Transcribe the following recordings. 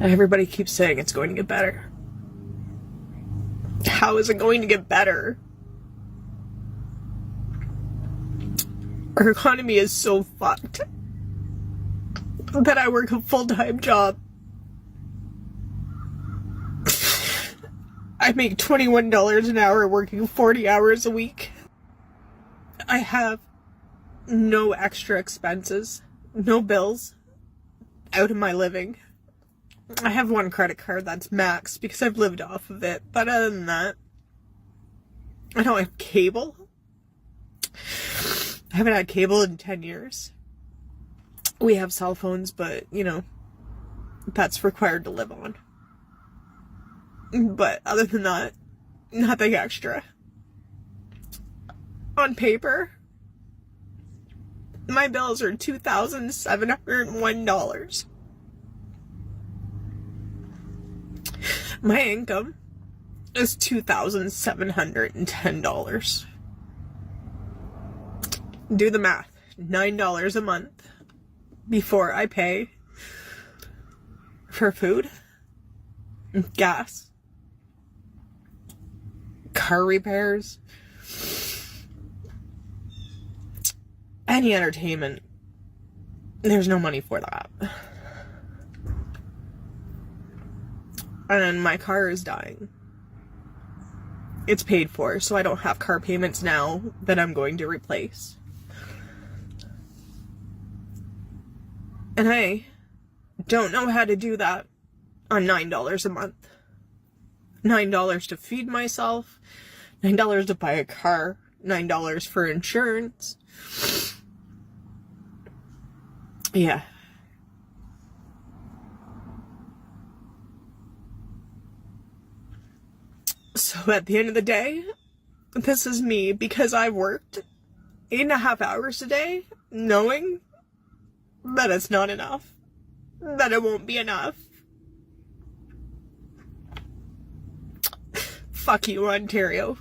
Everybody keeps saying it's going to get better. How is it going to get better? Our economy is so fucked that I work a full-time job. I make $21 an hour working 40 hours a week. I have no extra expenses, no bills out of my living. I have one credit card that's maxed because I've lived off of it, but other than that, I don't have cable. I haven't had cable in 10 years. We have cell phones, but, you know, that's required to live on. But other than that, nothing extra. On paper, my bills are $2,701. My income is $2,710. Do the math. $9 a month before I pay for food, gas, car repairs, any entertainment. There's no money for that. And my car is dying. It's paid for, so I don't have car payments now that I'm going to replace. And I don't know how to do that on $9 a month. $9 to feed myself, $9 to buy a car, $9 for insurance. Yeah. So at the end of the day, this is me because I worked 8.5 hours a day knowing that it's not enough, that it won't be enough. Fuck you, Ontario.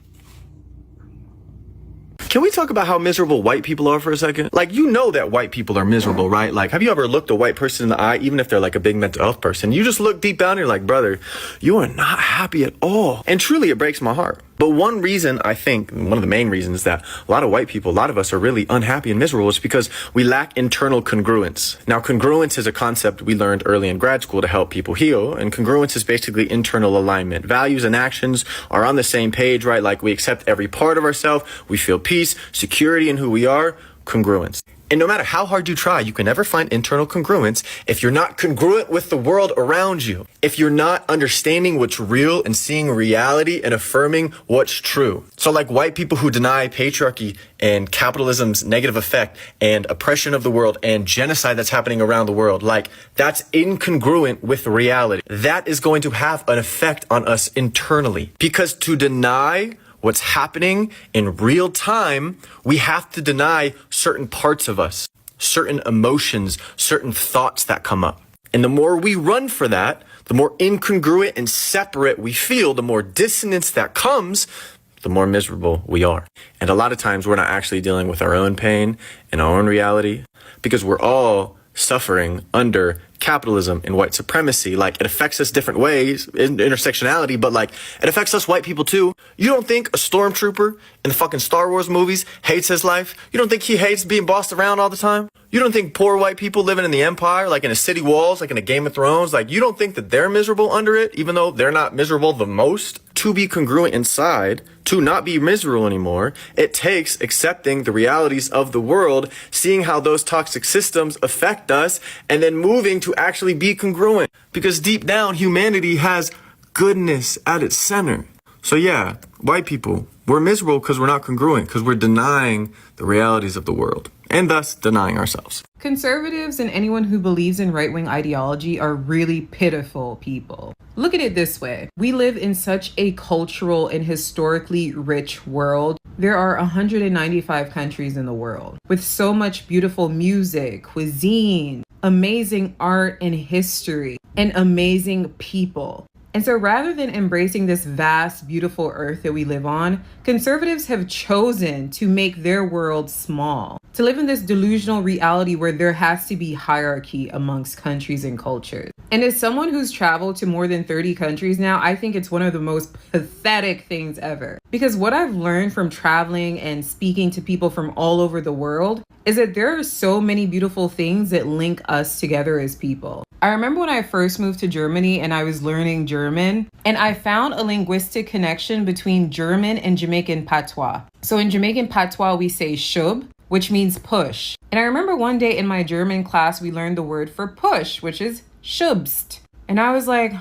Can we talk about how miserable white people are for a second? Like, you know that white people are miserable, right? Like, have you ever looked a white person in the eye, even if they're like a big mental health person? You just look deep down and you're like, brother, you are not happy at all. And truly, it breaks my heart. But one reason, I think, one of the main reasons that a lot of white people, a lot of us are really unhappy and miserable is because we lack internal congruence. Now, congruence is a concept we learned early in grad school to help people heal. And congruence is basically internal alignment. Values and actions are on the same page, right? Like, we accept every part of ourselves. We feel peace, security in who we are, congruence. And no matter how hard you try, you can never find internal congruence if you're not congruent with the world around you. If you're not understanding what's real and seeing reality and affirming what's true. So like white people who deny patriarchy and capitalism's negative effect and oppression of the world and genocide that's happening around the world, like that's incongruent with reality. That is going to have an effect on us internally. Because to deny what's happening in real time, we have to deny certain parts of us, certain emotions, certain thoughts that come up. And the more we run for that, the more incongruent and separate we feel, the more dissonance that comes, the more miserable we are. And a lot of times we're not actually dealing with our own pain and our own reality because we're all suffering under capitalism and white supremacy. Like, it affects us different ways in intersectionality, but like it affects us white people too. You don't think a stormtrooper in the fucking Star Wars movies hates his life? You don't think he hates being bossed around all the time? You don't think poor white people living in the empire, like in the city walls, like in a Game of Thrones, like you don't think that they're miserable under it, even though they're not miserable the most? To be congruent inside, to not be miserable anymore, it takes accepting the realities of the world, seeing how those toxic systems affect us, and then moving to actually be congruent. Because deep down, humanity has goodness at its center. So yeah, white people, we're miserable because we're not congruent, because we're denying the realities of the world, and thus denying ourselves. Conservatives and anyone who believes in right-wing ideology are really pitiful people. Look at it this way. We live in such a cultural and historically rich world. There are 195 countries in the world with so much beautiful music, cuisine, amazing art and history, and amazing people. And so rather than embracing this vast, beautiful earth that we live on, conservatives have chosen to make their world small, to live in this delusional reality where there has to be hierarchy amongst countries and cultures. And as someone who's traveled to more than 30 countries now, I think it's one of the most pathetic things ever. Because what I've learned from traveling and speaking to people from all over the world is that there are so many beautiful things that link us together as people. I remember when I first moved to Germany and I was learning German, and I found a linguistic connection between German and Jamaican patois. So in Jamaican patois, we say shub, which means push. And I remember one day in my German class, we learned the word for push, which is schubst. And I was like,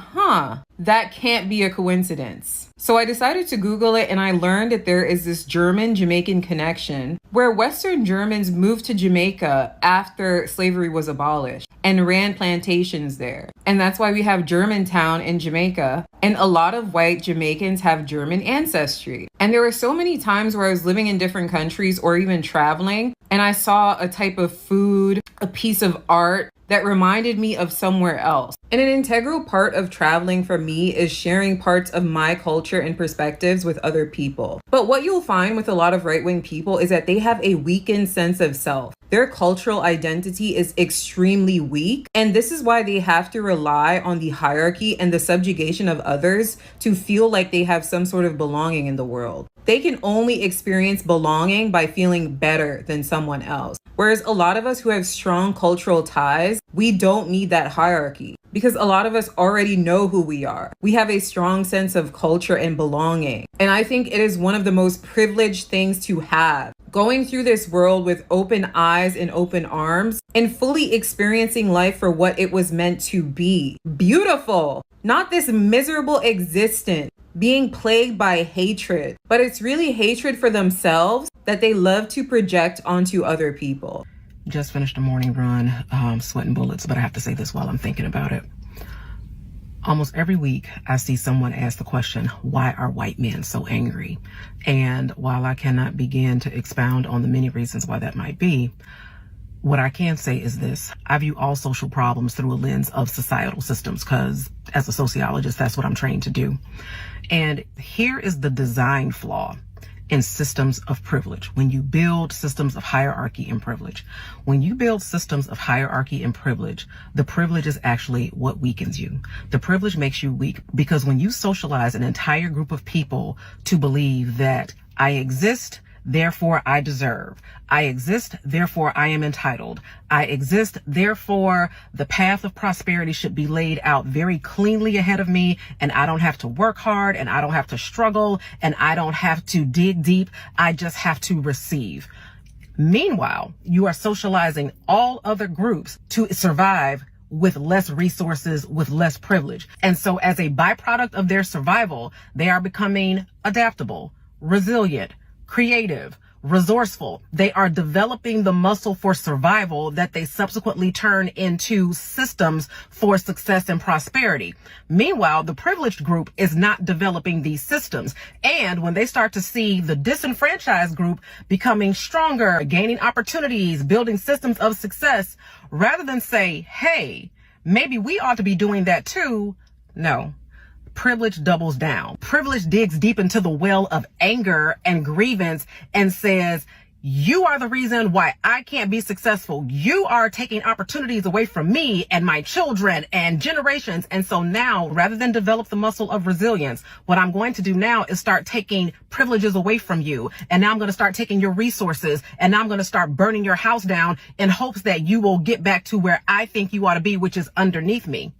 that can't be a coincidence. So I decided to Google it, and I learned that there is this German-Jamaican connection where Western Germans moved to Jamaica after slavery was abolished and ran plantations there. And that's why we have Germantown in Jamaica. And a lot of white Jamaicans have German ancestry. And there were so many times where I was living in different countries or even traveling, and I saw a type of food, a piece of art that reminded me of somewhere else. And an integral part of traveling for me is sharing parts of my culture and perspectives with other people. But what you'll find with a lot of right-wing people is that they have a weakened sense of self. Their cultural identity is extremely weak, and this is why they have to rely on the hierarchy and the subjugation of others to feel like they have some sort of belonging in the world. They can only experience belonging by feeling better than someone else. Whereas a lot of us who have strong cultural ties, we don't need that hierarchy because a lot of us already know who we are. We have a strong sense of culture and belonging. And I think it is one of the most privileged things to have. Going through this world with open eyes and open arms and fully experiencing life for what it was meant to be. Beautiful. Not this miserable existence being plagued by hatred, but it's really hatred for themselves that they love to project onto other people. Just finished a morning run, sweating bullets, but I have to say this while I'm thinking about it. Almost every week, I see someone ask the question, why are white men so angry? And while I cannot begin to expound on the many reasons why that might be, what I can say is this: I view all social problems through a lens of societal systems, because as a sociologist, that's what I'm trained to do. And here is the design flaw in systems of privilege. When you build systems of hierarchy and privilege, when you build systems of hierarchy and privilege, the privilege is actually what weakens you. The privilege makes you weak because when you socialize an entire group of people to believe that I exist, therefore I deserve. I exist, therefore I am entitled. I exist, therefore the path of prosperity should be laid out very cleanly ahead of me, and I don't have to work hard, and I don't have to struggle, and I don't have to dig deep. I just have to receive. Meanwhile, you are socializing all other groups to survive with less resources, with less privilege. And so as a byproduct of their survival, they are becoming adaptable, resilient, creative, resourceful. They are developing the muscle for survival that they subsequently turn into systems for success and prosperity. Meanwhile, the privileged group is not developing these systems. And when they start to see the disenfranchised group becoming stronger, gaining opportunities, building systems of success, rather than say, hey, maybe we ought to be doing that too, no. Privilege doubles down. Privilege digs deep into the well of anger and grievance and says, you are the reason why I can't be successful. You are taking opportunities away from me and my children and generations. And so now, rather than develop the muscle of resilience, what I'm going to do now is start taking privileges away from you. And now I'm going to start taking your resources. And now I'm going to start burning your house down in hopes that you will get back to where I think you ought to be, which is underneath me.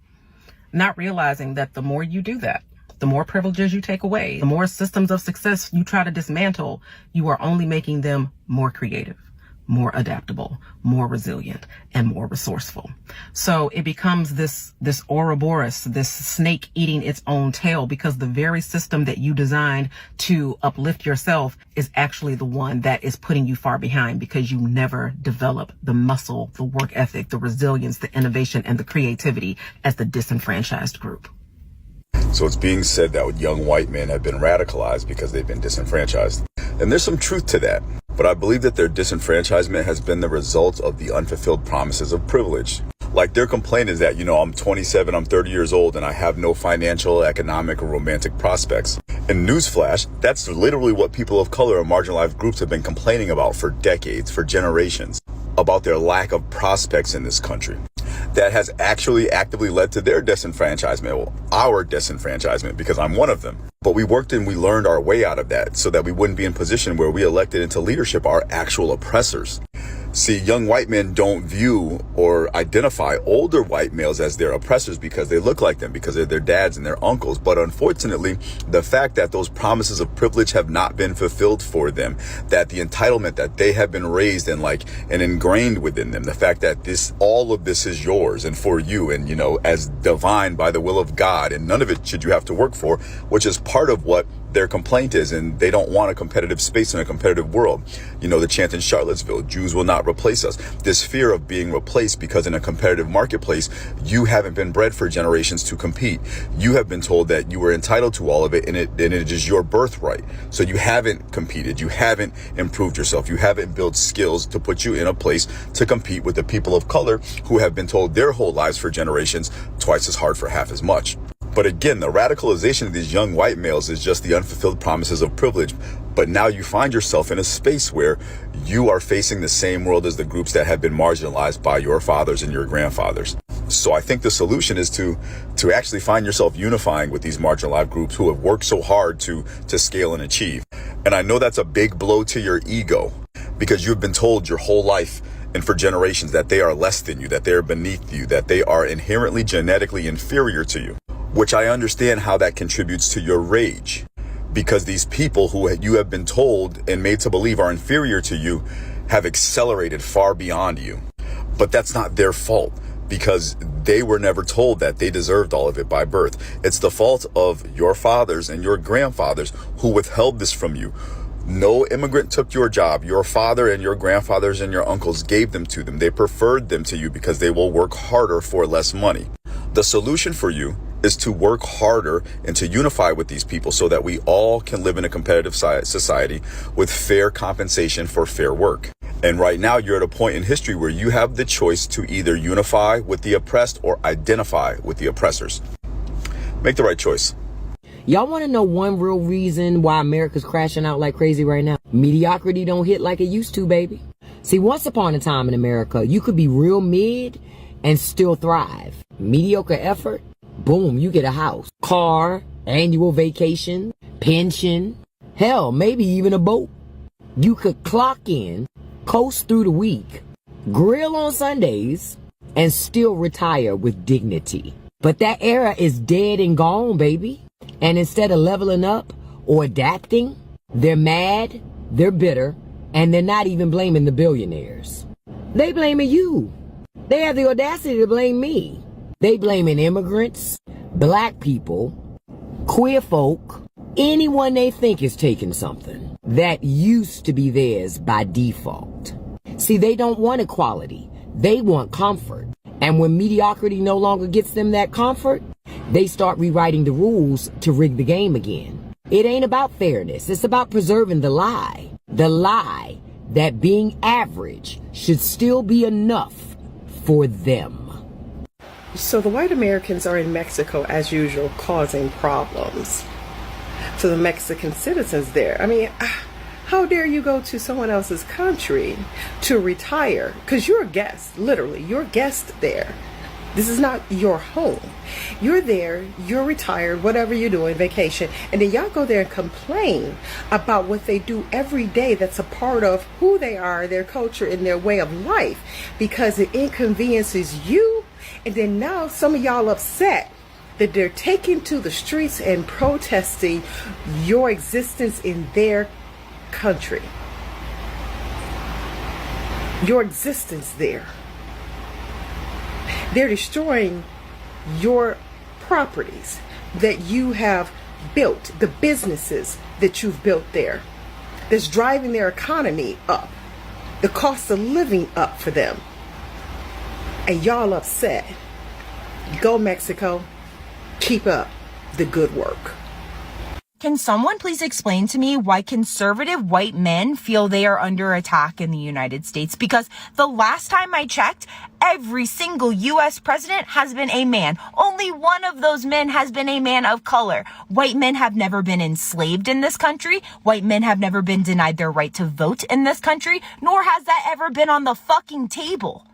Not realizing that the more you do that, the more privileges you take away, the more systems of success you try to dismantle, you are only making them more creative, more adaptable, more resilient, and more resourceful. So it becomes this Ouroboros, this snake eating its own tail, because the very system that you designed to uplift yourself is actually the one that is putting you far behind, because you never develop the muscle, the work ethic, the resilience, the innovation, and the creativity as the disenfranchised group. So it's being said that young white men have been radicalized because they've been disenfranchised. And there's some truth to that. But I believe that their disenfranchisement has been the result of the unfulfilled promises of privilege. Like, their complaint is that, I'm 27, I'm 30 years old, and I have no financial, economic, or romantic prospects. And newsflash, that's literally what people of color and marginalized groups have been complaining about for decades, for generations, about their lack of prospects in this country. that has actually actively led to their disenfranchisement, well, our disenfranchisement, because I'm one of them. But we worked and we learned our way out of that so that we wouldn't be in a position where we elected into leadership our actual oppressors. See, young white men don't view or identify older white males as their oppressors because they look like them, because they're their dads and their uncles. But unfortunately, the fact that those promises of privilege have not been fulfilled for them, that the entitlement that they have been raised in, and ingrained within them, the fact that all of this is yours and for you and, as divine by the will of God, and none of it should you have to work for, which is part of what their complaint is, and they don't want a competitive space in a competitive world. The chant in Charlottesville, Jews will not replace us. This fear of being replaced because in a competitive marketplace, you haven't been bred for generations to compete. You have been told that you were entitled to all of it, and it is your birthright. So you haven't competed. You haven't improved yourself. You haven't built skills to put you in a place to compete with the people of color who have been told their whole lives for generations twice as hard for half as much. But again, the radicalization of these young white males is just the unfulfilled promises of privilege. But now you find yourself in a space where you are facing the same world as the groups that have been marginalized by your fathers and your grandfathers. So I think the solution is to actually find yourself unifying with these marginalized groups who have worked so hard to scale and achieve. And I know that's a big blow to your ego, because you've been told your whole life and for generations that they are less than you, that they are beneath you, that they are inherently genetically inferior to you. Which I understand how that contributes to your rage, because these people who you have been told and made to believe are inferior to you have accelerated far beyond you. But that's not their fault, because they were never told that they deserved all of it by birth. It's the fault of your fathers and your grandfathers who withheld this from you. No immigrant took your job. Your father and your grandfathers and your uncles gave them to them. They preferred them to you because they will work harder for less money. The solution for you is to work harder and to unify with these people so that we all can live in a competitive society with fair compensation for fair work. And right now you're at a point in history where you have the choice to either unify with the oppressed or identify with the oppressors. Make the right choice. Y'all want to know one real reason why America's crashing out like crazy right now? Mediocrity don't hit like it used to, baby. See, once upon a time in America, you could be real mid and still thrive. Mediocre effort, boom, you get a house, car, annual vacation, pension, hell, maybe even a boat. You could clock in, coast through the week, grill on Sundays, and still retire with dignity. But that era is dead and gone, baby. And instead of leveling up or adapting, they're mad, they're bitter, and they're not even blaming the billionaires. They blaming you. They have the audacity to blame me. They blaming immigrants, black people, queer folk, anyone they think is taking something that used to be theirs by default. See, they don't want equality. They want comfort. And when mediocrity no longer gets them that comfort, they start rewriting the rules to rig the game again. It ain't about fairness. It's about preserving the lie. The lie that being average should still be enough for them. So the white Americans are in Mexico as usual, causing problems to the Mexican citizens there. I mean, how dare you go to someone else's country to retire? Because you're a guest, literally, you're a guest there. This is not your home. You're there, you're retired, whatever you're doing, vacation, and then y'all go there and complain about what they do every day that's a part of who they are, their culture, and their way of life, because it inconveniences you. And then now some of y'all upset that they're taking to the streets and protesting your existence in their country. Your existence there. They're destroying your properties that you have built, the businesses that you've built there, that's driving their economy up, the cost of living up for them. And y'all upset. Go Mexico, keep up the good work. Can someone please explain to me why conservative white men feel they are under attack in the United States? Because the last time I checked, every single U.S. president has been a man. Only one of those men has been a man of color. White men have never been enslaved in this country. White men have never been denied their right to vote in this country, nor has that ever been on the fucking table.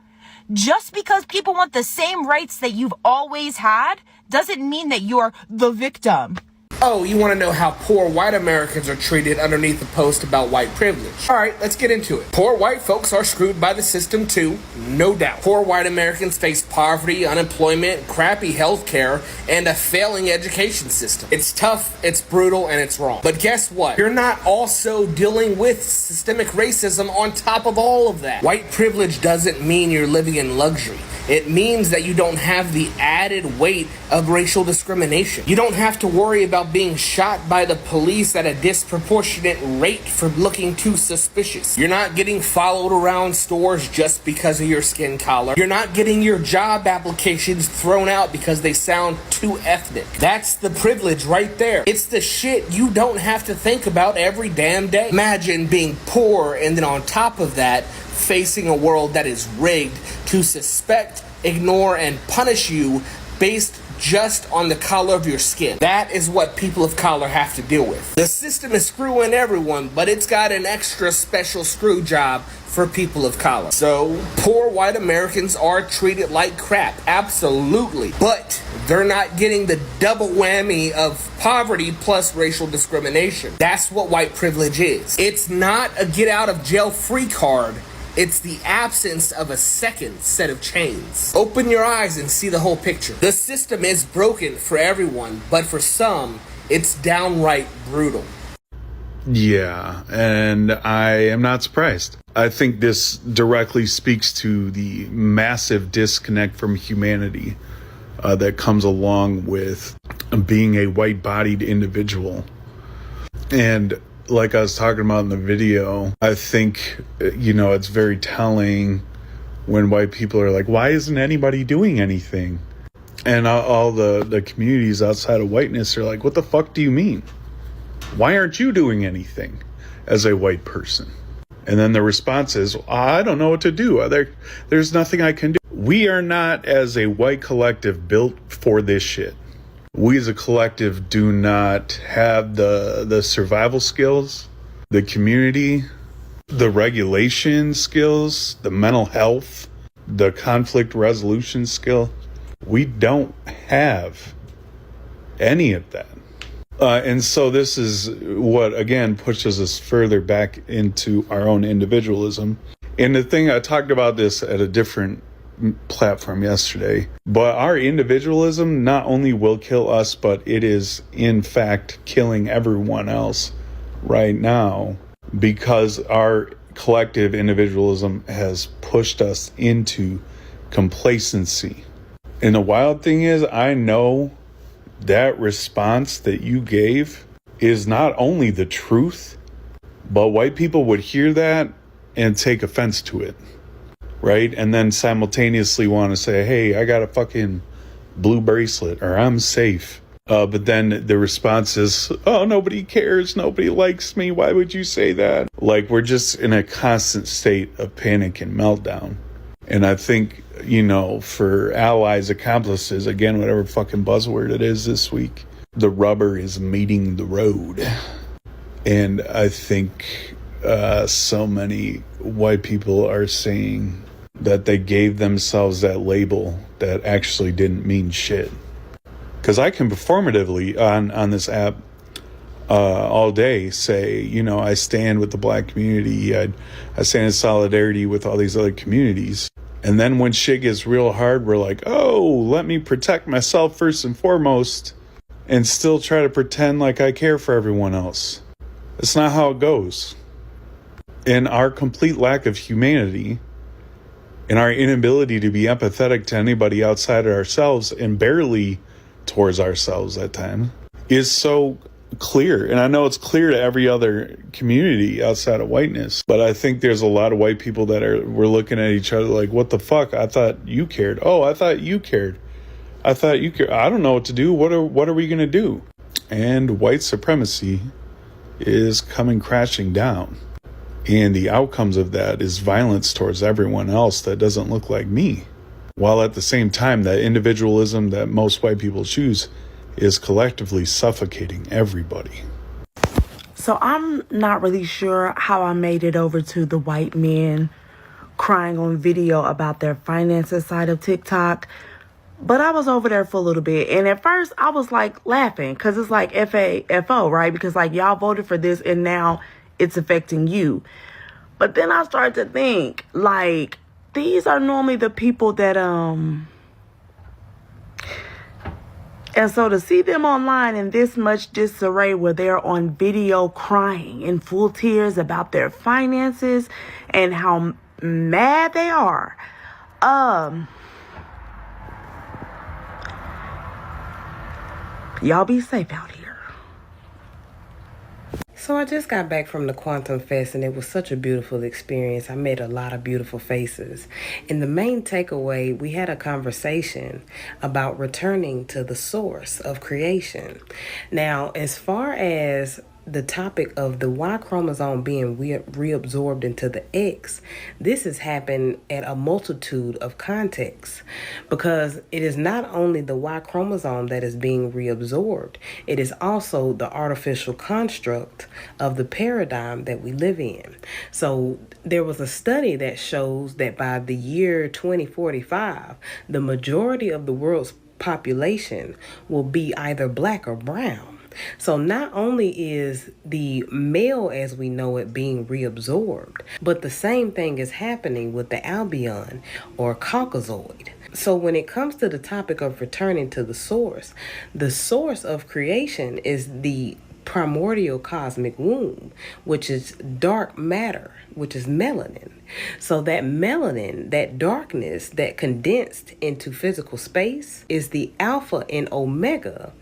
just because people want the same rights that you've always had doesn't mean that you're the victim. Oh, you want to know how poor white Americans are treated underneath the post about white privilege. All right, let's get into it. Poor white folks are screwed by the system too, no doubt. Poor white Americans face poverty, unemployment, crappy health care, and a failing education system. It's tough, it's brutal, and it's wrong. But guess what? You're not also dealing with systemic racism on top of all of that. White privilege doesn't mean you're living in luxury. It means that you don't have the added weight of racial discrimination. You don't have to worry about being shot by the police at a disproportionate rate for looking too suspicious. You're not getting followed around stores just because of your skin color. You're not getting your job applications thrown out because they sound too ethnic. That's the privilege right there. It's the shit you don't have to think about every damn day. Imagine being poor and then on top of that, facing a world that is rigged to suspect, ignore, and punish you based just on the color of your skin. That is what people of color have to deal with. The system is screwing everyone, but it's got an extra special screw job for people of color. So, poor white Americans are treated like crap, absolutely. But they're not getting the double whammy of poverty plus racial discrimination. That's what white privilege is. It's not a get out of jail free card. It's the absence of a second set of chains. Open your eyes and see the whole picture. The system is broken for everyone, but for some, it's downright brutal. Yeah, and I am not surprised. I think this directly speaks to the massive disconnect from humanity that comes along with being a white-bodied individual. And like I was talking about in the video, I think, it's very telling when white people are like, why isn't anybody doing anything? And all the communities outside of whiteness are like, what the fuck do you mean? Why aren't you doing anything as a white person? And then the response is, I don't know what to do. There's nothing I can do. We are not, as a white collective, built for this shit. We as a collective do not have the survival skills, the community, the regulation skills, the mental health, the conflict resolution skill. We don't have any of that. And so this is what, again, pushes us further back into our own individualism. And the thing, I talked about this at a different platform yesterday, but our individualism not only will kill us, but it is in fact killing everyone else right now, because our collective individualism has pushed us into complacency. And the wild thing is, I know that response that you gave is not only the truth, but white people would hear that and take offense to it. Right? And then simultaneously want to say, hey, I got a fucking blue bracelet, or I'm safe. But then the response is, oh, nobody cares. Nobody likes me. Why would you say that? Like, we're just in a constant state of panic and meltdown. And I think, for allies, accomplices, again, whatever fucking buzzword it is this week, the rubber is meeting the road. And I think so many white people are saying that they gave themselves that label that actually didn't mean shit. Because I can performatively on this app all day say, I stand with the black community, I stand in solidarity with all these other communities. And then when shit gets real hard, we're like, oh, let me protect myself first and foremost, and still try to pretend like I care for everyone else. That's not how it goes. And our complete lack of humanity and our inability to be empathetic to anybody outside of ourselves, and barely towards ourselves at times, is so clear. And I know it's clear to every other community outside of whiteness, but I think there's a lot of white people that we're looking at each other like, what the fuck? I thought you cared. Oh, I thought you cared. I thought you cared. I don't know what to do. What are we going to do? And white supremacy is coming crashing down. And the outcomes of that is violence towards everyone else that doesn't look like me. While at the same time, that individualism that most white people choose is collectively suffocating everybody. So I'm not really sure how I made it over to the white men crying on video about their finances side of TikTok. But I was over there for a little bit. And at first I was like laughing because it's like FAFO, right? Because like y'all voted for this and now it's affecting you. But then I started to think like these are normally the people that, and so to see them online in this much disarray where they're on video crying in full tears about their finances and how mad they are, y'all be safe out here. So I just got back from the Quantum Fest and it was such a beautiful experience. I met a lot of beautiful faces. And the main takeaway, we had a conversation about returning to the source of creation. Now, as far as the topic of the Y chromosome being reabsorbed into the X, this has happened at a multitude of contexts because it is not only the Y chromosome that is being reabsorbed, it is also the artificial construct of the paradigm that we live in. So there was a study that shows that by the year 2045, the majority of the world's population will be either black or brown. So not only is the male as we know it being reabsorbed, but the same thing is happening with the albion or Caucasoid. So when it comes to the topic of returning to the source of creation is the primordial cosmic womb, which is dark matter, which is melanin. So that melanin, that darkness that condensed into physical space is the alpha and omega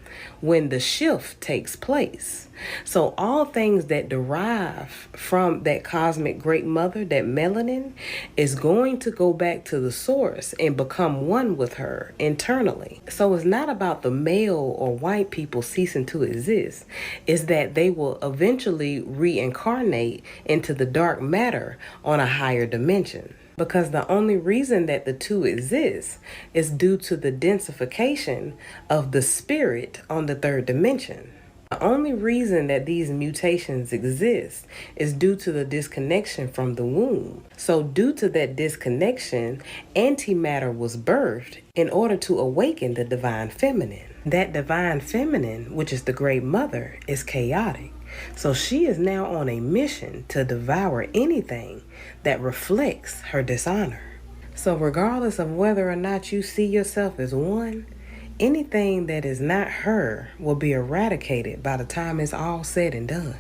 when the shift takes place. So all things that derive from that cosmic great mother, that melanin, is going to go back to the source and become one with her internally. So it's not about the male or white people ceasing to exist. It's that they will eventually reincarnate into the dark matter on a higher dimension. Because the only reason that the two exist is due to the densification of the spirit on the third dimension. The only reason that these mutations exist is due to the disconnection from the womb. So due to that disconnection, antimatter was birthed in order to awaken the divine feminine. That divine feminine, which is the great mother, is chaotic. So she is now on a mission to devour anything that reflects her dishonor. So regardless of whether or not you see yourself as one, anything that is not her will be eradicated by the time it's all said and done.